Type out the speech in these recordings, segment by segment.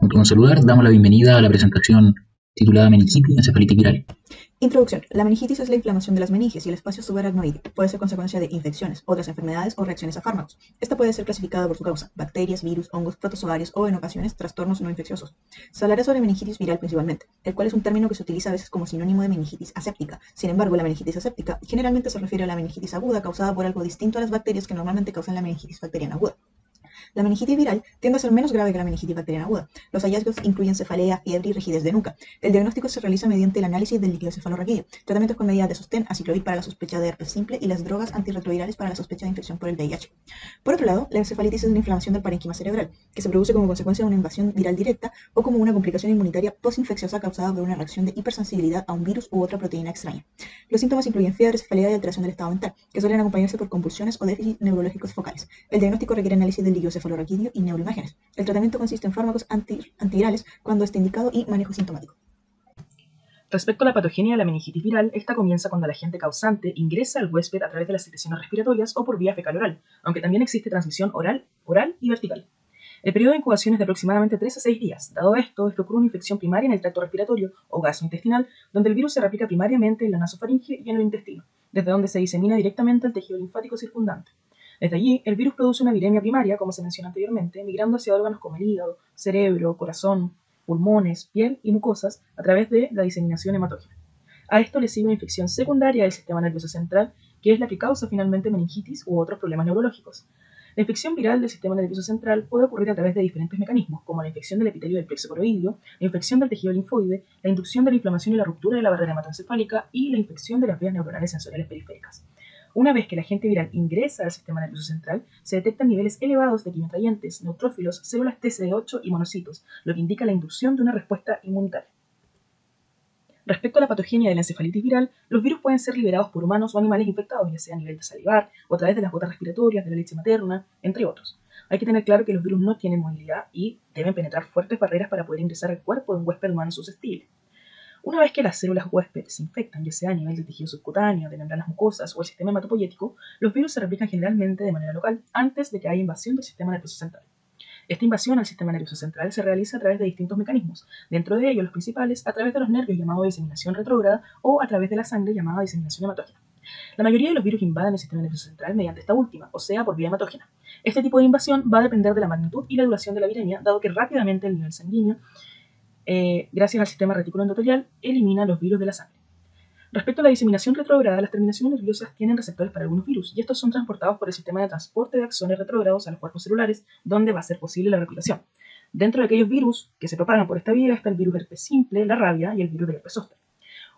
Junto con saludar, damos la bienvenida a la presentación titulada Meningitis y encefalitis viral. Introducción. La meningitis es la inflamación de las meninges y el espacio subaracnoide. Puede ser consecuencia de infecciones, otras enfermedades o reacciones a fármacos. Esta puede ser clasificada por su causa: bacterias, virus, hongos, protozoarios o, en ocasiones, trastornos no infecciosos. Se hablará sobre meningitis viral principalmente, el cual es un término que se utiliza a veces como sinónimo de meningitis aséptica. Sin embargo, la meningitis aséptica generalmente se refiere a la meningitis aguda causada por algo distinto a las bacterias que normalmente causan la meningitis bacteriana aguda. La meningitis viral tiende a ser menos grave que la meningitis bacteriana aguda. Los hallazgos incluyen cefalea, fiebre y rigidez de nuca. El diagnóstico se realiza mediante el análisis del líquido cefalorraquídeo, tratamientos con medidas de sostén, aciclovir para la sospecha de herpes simple y las drogas antirretrovirales para la sospecha de infección por el VIH. Por otro lado, la encefalitis es una inflamación del parénquima cerebral, que se produce como consecuencia de una invasión viral directa o como una complicación inmunitaria postinfecciosa causada por una reacción de hipersensibilidad a un virus u otra proteína extraña. Los síntomas incluyen fiebre, cefalea y alteración del estado mental, que suelen acompañarse por convulsiones o déficits neurológicos focales. El diagnóstico requiere análisis del líquido cefalorraquídeo y neuroimágenes. El tratamiento consiste en fármacos antivirales cuando esté indicado y manejo sintomático. Respecto a la patogenia de la meningitis viral, esta comienza cuando el agente causante ingresa al huésped a través de las secreciones respiratorias o por vía fecal-oral, aunque también existe transmisión oral y vertical. El periodo de incubación es de aproximadamente 3 a 6 días. Dado esto ocurre una infección primaria en el tracto respiratorio o gastrointestinal, donde el virus se replica primariamente en la nasofaringe y en el intestino, desde donde se disemina directamente al tejido linfático circundante. Desde allí, el virus produce una viremia primaria, como se mencionó anteriormente, migrando hacia órganos como el hígado, cerebro, corazón, pulmones, piel y mucosas a través de la diseminación hematógena. A esto le sigue una infección secundaria del sistema nervioso central, que es la que causa finalmente meningitis u otros problemas neurológicos. La infección viral del sistema nervioso central puede ocurrir a través de diferentes mecanismos, como la infección del epitelio del plexo coroideo, la infección del tejido linfoide, la inducción de la inflamación y la ruptura de la barrera hematoencefálica y la infección de las vías neuronales sensoriales periféricas. Una vez que el agente viral ingresa al sistema nervioso central, se detectan niveles elevados de quimiotrayentes, neutrófilos, células TCD8 y monocitos, lo que indica la inducción de una respuesta inmunitaria. Respecto a la patogenia de la encefalitis viral, los virus pueden ser liberados por humanos o animales infectados, ya sea a nivel de salivar o a través de las gotas respiratorias, de la leche materna, entre otros. Hay que tener claro que los virus no tienen movilidad y deben penetrar fuertes barreras para poder ingresar al cuerpo de un huésped humano susceptible. Una vez que las células huésped se infectan, ya sea a nivel del tejido subcutáneo, de membranas mucosas o el sistema hematopoyético, los virus se replican generalmente de manera local antes de que haya invasión del sistema nervioso central. Esta invasión al sistema nervioso central se realiza a través de distintos mecanismos, dentro de ellos los principales a través de los nervios llamado diseminación retrógrada o a través de la sangre llamada diseminación hematógena. La mayoría de los virus invaden el sistema nervioso central mediante esta última, o sea, por vía hematógena. Este tipo de invasión va a depender de la magnitud y la duración de la viremia, dado que rápidamente el nivel sanguíneo gracias al sistema retículo endotelial, elimina los virus de la sangre. Respecto a la diseminación retrógrada, las terminaciones nerviosas tienen receptores para algunos virus, y estos son transportados por el sistema de transporte de axones retrógrados a los cuerpos celulares, donde va a ser posible la replicación. Dentro de aquellos virus que se propagan por esta vía está el virus herpes simple, la rabia y el virus del herpes zóster.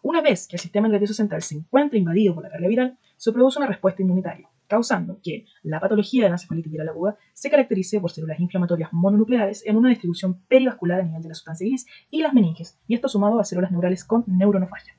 Una vez que el sistema nervioso central se encuentra invadido por la carga viral, se produce una respuesta inmunitaria, causando que la patología de la encefalitis viral aguda se caracterice por células inflamatorias mononucleares en una distribución perivascular a nivel de la sustancia gris y las meninges, y esto sumado a células neurales con neuronofagia.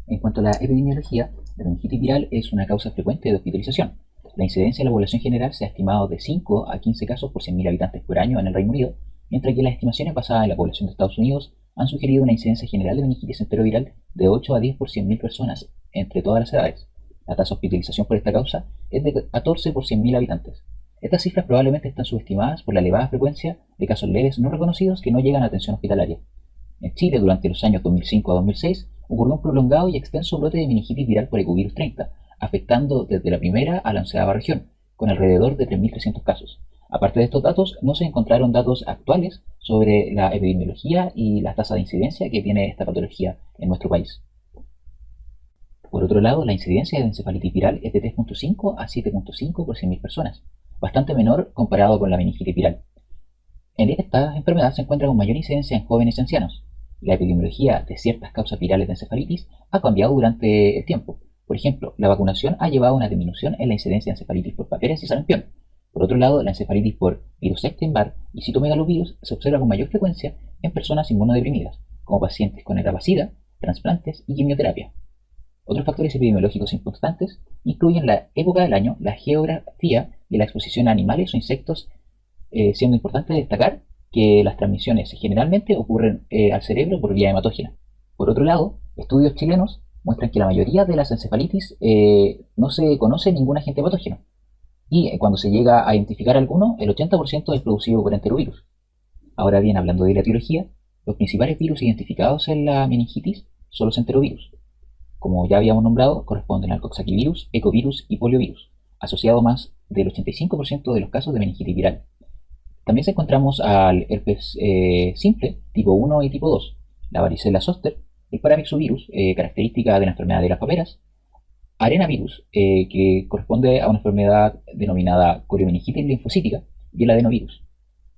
En cuanto a la epidemiología, la meningitis viral es una causa frecuente de hospitalización. La incidencia en la población general se ha estimado de 5 a 15 casos por 100.000 habitantes por año en el Reino Unido, mientras que las estimaciones basadas en la población de Estados Unidos han sugerido una incidencia general de meningitis enteroviral de 8 a 10 por 100.000 personas entre todas las edades. La tasa de hospitalización por esta causa es de 14 por 100.000 habitantes. Estas cifras probablemente están subestimadas por la elevada frecuencia de casos leves no reconocidos que no llegan a atención hospitalaria. En Chile, durante los años 2005 a 2006, ocurrió un prolongado y extenso brote de meningitis viral por Ecovirus 30, afectando desde la primera a la 11ª región, con alrededor de 3.300 casos. Aparte de estos datos, no se encontraron datos actuales sobre la epidemiología y la tasa de incidencia que tiene esta patología en nuestro país. Por otro lado, la incidencia de encefalitis viral es de 3.5 a 7.5 por 100.000 personas, bastante menor comparado con la meningitis viral. En esta enfermedad se encuentra con mayor incidencia en jóvenes y ancianos. La epidemiología de ciertas causas virales de encefalitis ha cambiado durante el tiempo. Por ejemplo, la vacunación ha llevado a una disminución en la incidencia de encefalitis por paperas y sarampión. Por otro lado, la encefalitis por virus Epstein-Barr y citomegalovirus se observa con mayor frecuencia en personas inmunodeprimidas, como pacientes con etapa SIDA, trasplantes y quimioterapia. Otros factores epidemiológicos importantes incluyen la época del año, la geografía y la exposición a animales o insectos, siendo importante destacar que las transmisiones generalmente ocurren al cerebro por vía hematógena. Por otro lado, estudios chilenos muestran que la mayoría de las encefalitis no se conoce ningún agente patógeno, y cuando se llega a identificar alguno, el 80% es producido por enterovirus. Ahora bien, hablando de la etiología, los principales virus identificados en la meningitis son los enterovirus. Como ya habíamos nombrado, corresponden al coxsackievirus, ecovirus y poliovirus, asociado a más del 85% de los casos de meningitis viral. También encontramos al herpes simple, tipo 1 y tipo 2, la varicela zoster, el paramyxovirus, característica de la enfermedad de las paperas, arenavirus, que corresponde a una enfermedad denominada coriomeningitis linfocítica, y el adenovirus.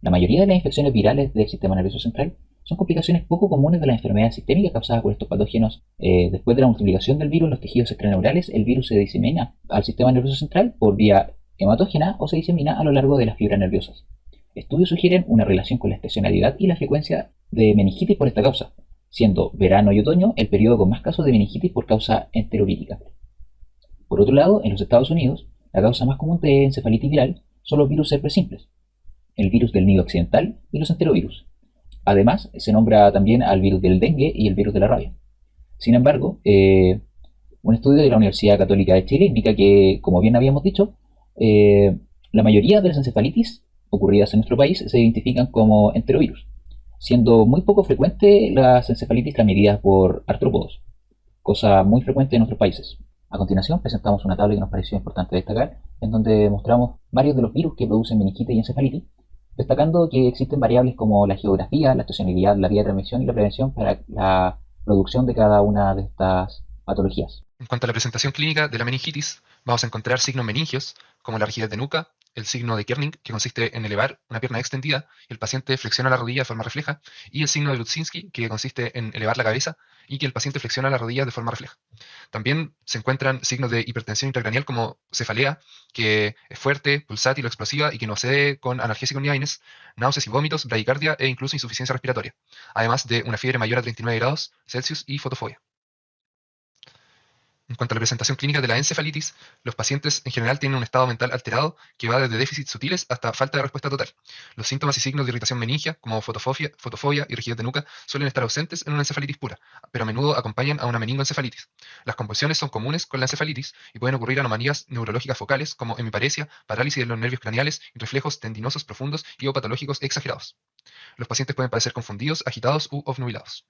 La mayoría de las infecciones virales del sistema nervioso central son complicaciones poco comunes de las enfermedades sistémicas causadas por estos patógenos. Después de la multiplicación del virus en los tejidos extraneurales, el virus se disemina al sistema nervioso central por vía hematógena o se disemina a lo largo de las fibras nerviosas. Estudios sugieren una relación con la estacionalidad y la frecuencia de meningitis por esta causa, siendo verano y otoño el periodo con más casos de meningitis por causa enterovírica. Por otro lado, en los Estados Unidos, la causa más común de encefalitis viral son los virus herpes simples, el virus del nido occidental y los enterovirus. Además, se nombra también al virus del dengue y el virus de la rabia. Sin embargo, un estudio de la Universidad Católica de Chile indica que, como bien habíamos dicho, la mayoría de las encefalitis ocurridas en nuestro país se identifican como enterovirus, siendo muy poco frecuente las encefalitis transmitidas por artrópodos, cosa muy frecuente en otros países. A continuación presentamos una tabla que nos pareció importante destacar, en donde mostramos varios de los virus que producen meningitis y encefalitis, destacando que existen variables como la geografía, la estacionalidad, la vía de transmisión y la prevención para la producción de cada una de estas patologías. En cuanto a la presentación clínica de la meningitis, vamos a encontrar signos meningios, como la rigidez de nuca, el signo de Kerning, que consiste en elevar una pierna extendida y el paciente flexiona la rodilla de forma refleja, y el signo de Lutzinski, que consiste en elevar la cabeza y que el paciente flexiona la rodilla de forma refleja. También se encuentran signos de hipertensión intracraneal como cefalea, que es fuerte, pulsátil o explosiva y que no cede con analgésicos ni AINES, náuseas y vómitos, bradicardia e incluso insuficiencia respiratoria, además de una fiebre mayor a 39 grados Celsius y fotofobia. En cuanto a la presentación clínica de la encefalitis, los pacientes en general tienen un estado mental alterado que va desde déficits sutiles hasta falta de respuesta total. Los síntomas y signos de irritación meningia, como fotofobia y rigidez de nuca, suelen estar ausentes en una encefalitis pura, pero a menudo acompañan a una meningoencefalitis. Las convulsiones son comunes con la encefalitis y pueden ocurrir anomalías neurológicas focales como hemiparesia, parálisis de los nervios craneales y reflejos tendinosos profundos y o patológicos exagerados. Los pacientes pueden parecer confundidos, agitados u obnubilados.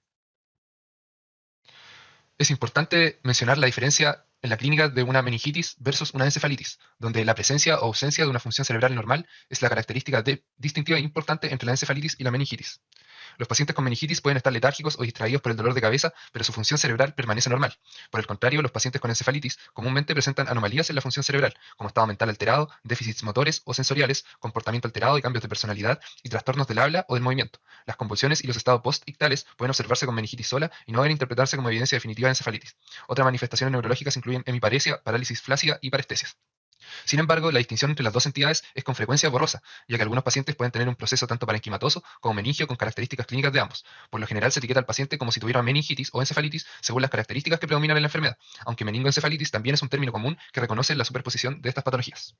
Es importante mencionar la diferencia en la clínica de una meningitis versus una encefalitis, donde la presencia o ausencia de una función cerebral normal es la característica distintiva e importante entre la encefalitis y la meningitis. Los pacientes con meningitis pueden estar letárgicos o distraídos por el dolor de cabeza, pero su función cerebral permanece normal. Por el contrario, los pacientes con encefalitis comúnmente presentan anomalías en la función cerebral, como estado mental alterado, déficits motores o sensoriales, comportamiento alterado y cambios de personalidad, y trastornos del habla o del movimiento. Las convulsiones y los estados postictales pueden observarse con meningitis sola y no deben interpretarse como evidencia definitiva de encefalitis. Otras manifestaciones neurológicas incluyen hemiparesia, parálisis flácida y parestesias. Sin embargo, la distinción entre las dos entidades es con frecuencia borrosa, ya que algunos pacientes pueden tener un proceso tanto parenquimatoso como meningio con características clínicas de ambos. Por lo general se etiqueta al paciente como si tuviera meningitis o encefalitis según las características que predominan en la enfermedad, aunque meningoencefalitis también es un término común que reconoce la superposición de estas patologías.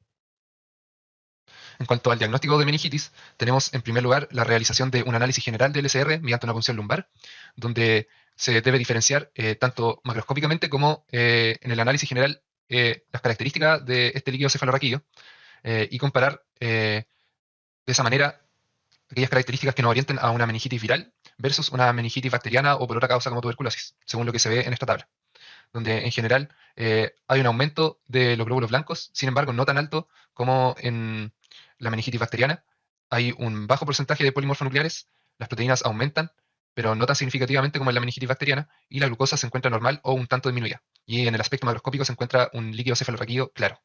En cuanto al diagnóstico de meningitis, tenemos en primer lugar la realización de un análisis general del LCR mediante una punción lumbar, donde se debe diferenciar tanto macroscópicamente como en el análisis general las características de este líquido cefalorraquídeo y comparar de esa manera aquellas características que nos orienten a una meningitis viral versus una meningitis bacteriana o por otra causa como tuberculosis, según lo que se ve en esta tabla, donde en general hay un aumento de los glóbulos blancos, sin embargo no tan alto como en la meningitis bacteriana. Hay un bajo porcentaje de polimorfonucleares, las proteínas aumentan, pero no tan significativamente como en la meningitis bacteriana, y la glucosa se encuentra normal o un tanto disminuida. Y en el aspecto macroscópico se encuentra un líquido cefalorraquídeo claro.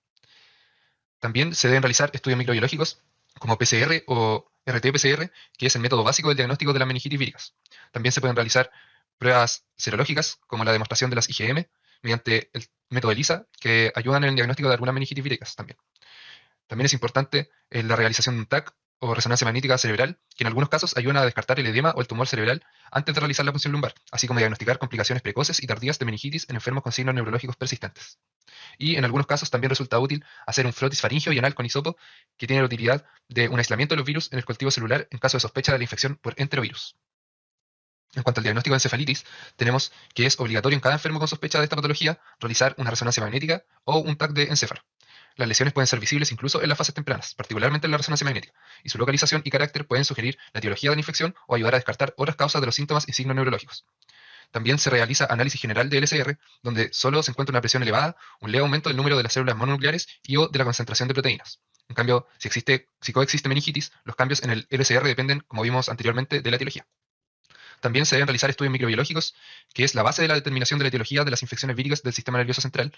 También se deben realizar estudios microbiológicos como PCR o RT-PCR, que es el método básico del diagnóstico de las meningitis víricas. También se pueden realizar pruebas serológicas, como la demostración de las IgM, mediante el método ELISA, que ayudan en el diagnóstico de algunas meningitis víricas también. También es importante la realización de un TAC o resonancia magnética cerebral, que en algunos casos ayudan a descartar el edema o el tumor cerebral antes de realizar la punción lumbar, así como diagnosticar complicaciones precoces y tardías de meningitis en enfermos con signos neurológicos persistentes. Y en algunos casos también resulta útil hacer un frotis faríngeo y anal con hisopo, que tiene la utilidad de un aislamiento de los virus en el cultivo celular en caso de sospecha de la infección por enterovirus. En cuanto al diagnóstico de encefalitis, tenemos que es obligatorio en cada enfermo con sospecha de esta patología realizar una resonancia magnética o un TAC de encéfalo. las lesiones pueden ser visibles incluso en las fases tempranas, particularmente en la resonancia magnética, y su localización y carácter pueden sugerir la etiología de la infección o ayudar a descartar otras causas de los síntomas y signos neurológicos. También se realiza análisis general de LCR, donde solo se encuentra una presión elevada, un leve aumento del número de las células mononucleares y o de la concentración de proteínas. En cambio, si coexiste meningitis, los cambios en el LCR dependen, como vimos anteriormente, de la etiología. También se deben realizar estudios microbiológicos, que es la base de la determinación de la etiología de las infecciones víricas del sistema nervioso central,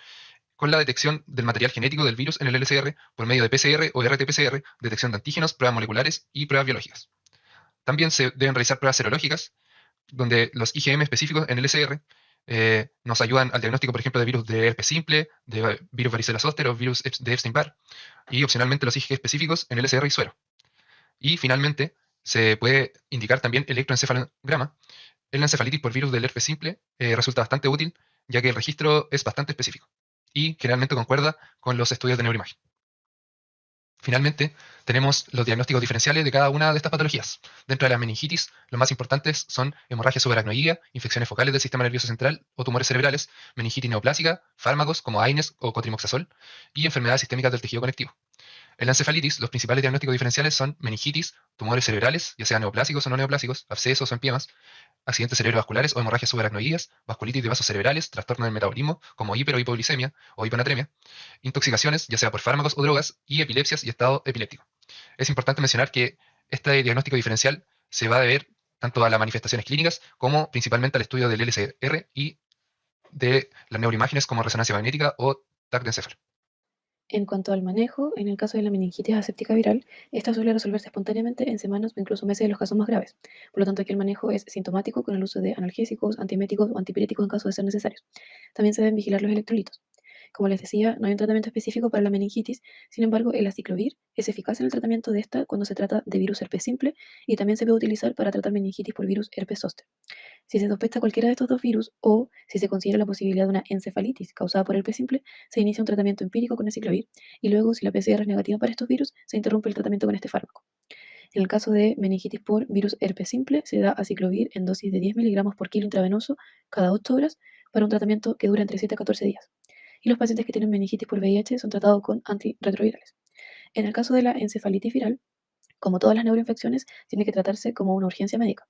con la detección del material genético del virus en el LCR por medio de PCR o RT-PCR, detección de antígenos, pruebas moleculares y pruebas biológicas. También se deben realizar pruebas serológicas, donde los IgM específicos en LCR nos ayudan al diagnóstico, por ejemplo, de virus de herpes simple, de virus varicela zoster o virus de Epstein-Barr, y opcionalmente los IgG específicos en LCR y suero. Y finalmente, se puede indicar también electroencefalograma. En la encefalitis por virus del herpes simple resulta bastante útil, ya que el registro es bastante específico y generalmente concuerda con los estudios de neuroimagen. Finalmente, tenemos los diagnósticos diferenciales de cada una de estas patologías. Dentro de la meningitis, los más importantes son hemorragia subaracnoidea, infecciones focales del sistema nervioso central o tumores cerebrales, meningitis neoplásica, fármacos como AINES o cotrimoxazol y enfermedades sistémicas del tejido conectivo. En la encefalitis, los principales diagnósticos diferenciales son meningitis, tumores cerebrales, ya sean neoplásicos o no neoplásicos, abscesos o empiemas, accidentes cerebrovasculares o hemorragias subaracnoideas, vasculitis de vasos cerebrales, trastornos del metabolismo como hiper o hipoglicemia o hiponatremia, intoxicaciones, ya sea por fármacos o drogas, y epilepsias y estado epiléptico. Es importante mencionar que este diagnóstico diferencial se va a deber tanto a las manifestaciones clínicas como principalmente al estudio del LCR y de las neuroimágenes como resonancia magnética o TAC de encéfalo. En cuanto al manejo, en el caso de la meningitis aséptica viral, esta suele resolverse espontáneamente en semanas o incluso meses en los casos más graves. Por lo tanto, aquí el manejo es sintomático con el uso de analgésicos, antieméticos o antipiréticos en caso de ser necesarios. También se deben vigilar los electrolitos. Como les decía, no hay un tratamiento específico para la meningitis, sin embargo, el aciclovir es eficaz en el tratamiento de esta cuando se trata de virus herpes simple y también se puede utilizar para tratar meningitis por virus herpes zóster. Si se sospecha cualquiera de estos dos virus o si se considera la posibilidad de una encefalitis causada por herpes simple, se inicia un tratamiento empírico con aciclovir y luego, si la PCR es negativa para estos virus, se interrumpe el tratamiento con este fármaco. En el caso de meningitis por virus herpes simple, se da aciclovir en dosis de 10 miligramos por kilo intravenoso cada 8 horas para un tratamiento que dura entre 7 a 14 días. Y los pacientes que tienen meningitis por VIH son tratados con antirretrovirales. En el caso de la encefalitis viral, como todas las neuroinfecciones, tiene que tratarse como una urgencia médica.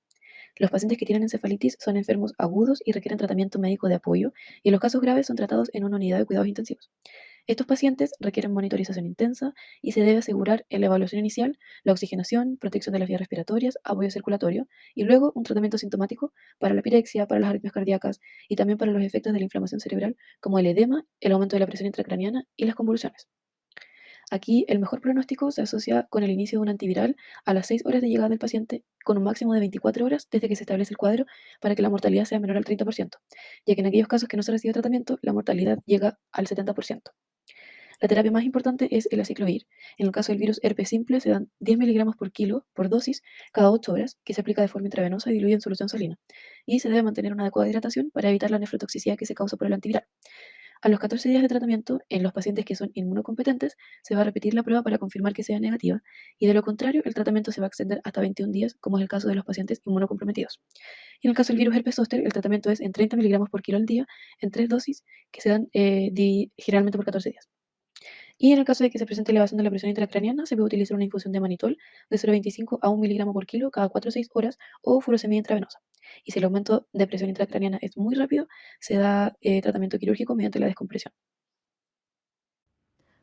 Los pacientes que tienen encefalitis son enfermos agudos y requieren tratamiento médico de apoyo, y en los casos graves son tratados en una unidad de cuidados intensivos. Estos pacientes requieren monitorización intensa y se debe asegurar en la evaluación inicial la oxigenación, protección de las vías respiratorias, apoyo circulatorio y luego un tratamiento sintomático para la pirexia, para las arritmias cardíacas y también para los efectos de la inflamación cerebral como el edema, el aumento de la presión intracraniana y las convulsiones. Aquí el mejor pronóstico se asocia con el inicio de un antiviral a las 6 horas de llegada del paciente, con un máximo de 24 horas desde que se establece el cuadro para que la mortalidad sea menor al 30%, ya que en aquellos casos que no se recibe tratamiento, la mortalidad llega al 70%. La terapia más importante es el aciclovir. En el caso del virus herpes simple se dan 10 miligramos por kilo por dosis cada 8 horas, que se aplica de forma intravenosa y diluye en solución salina. Y se debe mantener una adecuada hidratación para evitar la nefrotoxicidad que se causa por el antiviral. A los 14 días de tratamiento, en los pacientes que son inmunocompetentes, se va a repetir la prueba para confirmar que sea negativa, y de lo contrario, el tratamiento se va a extender hasta 21 días, como es el caso de los pacientes inmunocomprometidos. Y en el caso del virus herpes zóster, el tratamiento es en 30 miligramos por kilo al día, en 3 dosis, que se dan generalmente por 14 días. Y en el caso de que se presente elevación de la presión intracraniana, se puede utilizar una infusión de manitol de 0,25 a 1 miligramo por kilo cada 4 o 6 horas o furosemida intravenosa. Y si el aumento de presión intracraniana es muy rápido, se da tratamiento quirúrgico mediante la descompresión.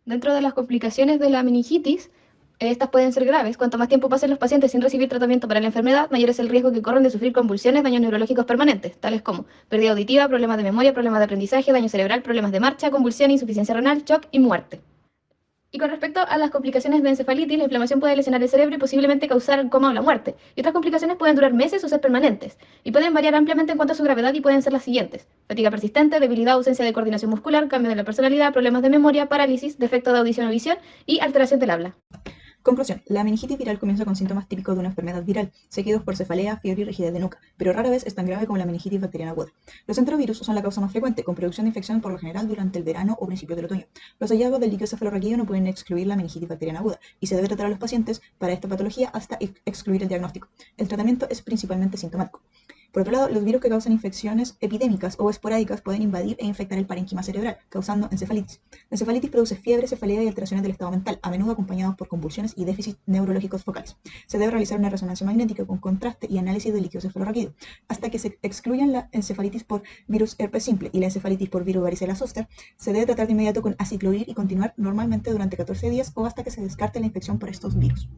Dentro de las complicaciones de la meningitis, estas pueden ser graves. Cuanto más tiempo pasen los pacientes sin recibir tratamiento para la enfermedad, mayor es el riesgo que corren de sufrir convulsiones, daños neurológicos permanentes, tales como pérdida auditiva, problemas de memoria, problemas de aprendizaje, daño cerebral, problemas de marcha, convulsión, insuficiencia renal, shock y muerte. Y con respecto a las complicaciones de encefalitis, la inflamación puede lesionar el cerebro y posiblemente causar el coma o la muerte. Y otras complicaciones pueden durar meses o ser permanentes. Y pueden variar ampliamente en cuanto a su gravedad y pueden ser las siguientes: fatiga persistente, debilidad, ausencia de coordinación muscular, cambio de la personalidad, problemas de memoria, parálisis, defecto de audición o visión y alteración del habla. Conclusión. La meningitis viral comienza con síntomas típicos de una enfermedad viral, seguidos por cefalea, fiebre y rigidez de nuca, pero rara vez es tan grave como la meningitis bacteriana aguda. Los enterovirus son la causa más frecuente, con producción de infección por lo general durante el verano o principios del otoño. Los hallazgos del líquido cefalorraquídeo no pueden excluir la meningitis bacteriana aguda, y se debe tratar a los pacientes para esta patología hasta excluir el diagnóstico. El tratamiento es principalmente sintomático. Por otro lado, los virus que causan infecciones epidémicas o esporádicas pueden invadir e infectar el parénquima cerebral, causando encefalitis. La encefalitis produce fiebre, cefalea y alteraciones del estado mental, a menudo acompañados por convulsiones y déficits neurológicos focales. Se debe realizar una resonancia magnética con contraste y análisis de líquido cefalorraquídeo, hasta que se excluyan la encefalitis por virus herpes simple y la encefalitis por virus varicela zoster. Se debe tratar de inmediato con aciclovir y continuar normalmente durante 14 días o hasta que se descarte la infección por estos virus.